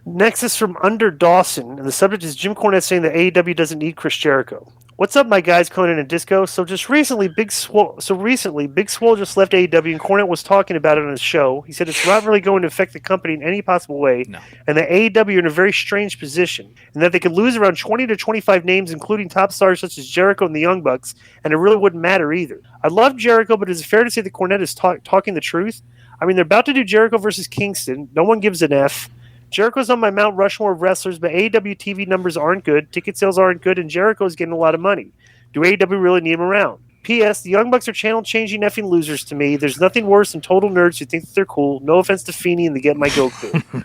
Next is from Under Dawson, and the subject is Jim Cornette saying that AEW doesn't need Chris Jericho. What's up, my guys, Conan and Disco? So recently, Big Swole just left AEW, and Cornette was talking about it on his show. He said it's not really going to affect the company in any possible way, and that AEW are in a very strange position, and that they could lose around 20 to 25 names, including top stars such as Jericho and the Young Bucks, and it really wouldn't matter either. I love Jericho, but is it fair to say that Cornette is talking the truth? I mean, they're about to do Jericho versus Kingston. No one gives an F. Jericho's on my Mount Rushmore of wrestlers, but AEW TV numbers aren't good, ticket sales aren't good, and Jericho's getting a lot of money. Do AEW really need him around? P.S. The Young Bucks are channel-changing effing losers to me. There's nothing worse than total nerds who think that they're cool. No offense to Feeney and the Get My Goku.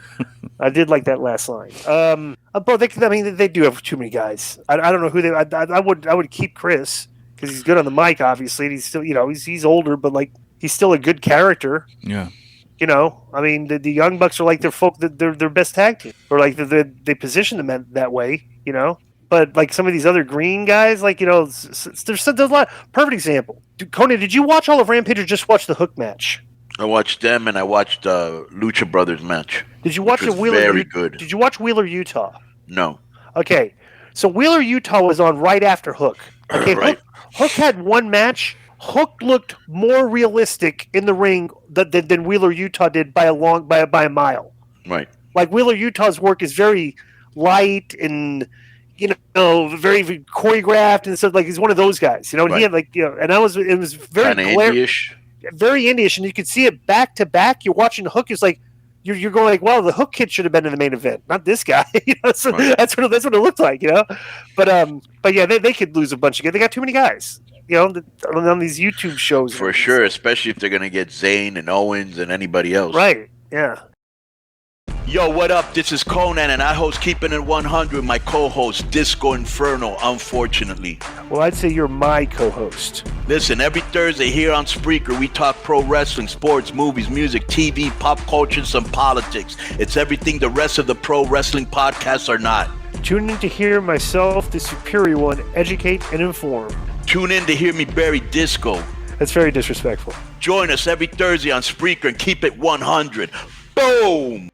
I did like that last line. But they do have too many guys. I don't know who they. I would keep Chris because he's good on the mic, obviously. And he's still, he's older, but like he's still a good character. Yeah. I mean, the Young Bucks are like their best tag team, or like they position them that way, But like some of these other green guys, like there's a lot. Perfect example. Conan, did you watch all of Rampage or just watch the Hook match? I watched them and I watched Lucha Brothers match. Did you watch the Wheeler? Very good. Did you watch Wheeler Utah? No. Okay, so Wheeler Utah was on right after Hook. Okay, right. Hook had one match. Hook looked more realistic in the ring than Wheeler Utah did by a mile. Right. Like Wheeler Utah's work is very light and very choreographed and stuff. Like he's one of those guys. Right. He had and it was very indie-ish. Very indie-ish, and you could see it back to back. You're watching Hook. It's like you're going like, wow, the Hook kid should have been in the main event, not this guy. So right. That's what it looked like, But yeah, they could lose a bunch of guys. They got too many guys. On these YouTube shows. For sure, especially if they're going to get Zayn and Owens and anybody else. Right, yeah. Yo, what up? This is Conan, and I host Keeping It 100, my co-host, Disco Inferno, unfortunately. Well, I'd say you're my co-host. Listen, every Thursday here on Spreaker, we talk pro wrestling, sports, movies, music, TV, pop culture, and some politics. It's everything the rest of the pro wrestling podcasts are not. Tune in to hear myself, the superior one, educate and inform. Tune in to hear me bury Disco. That's very disrespectful. Join us every Thursday on Spreaker and keep it 100. Boom!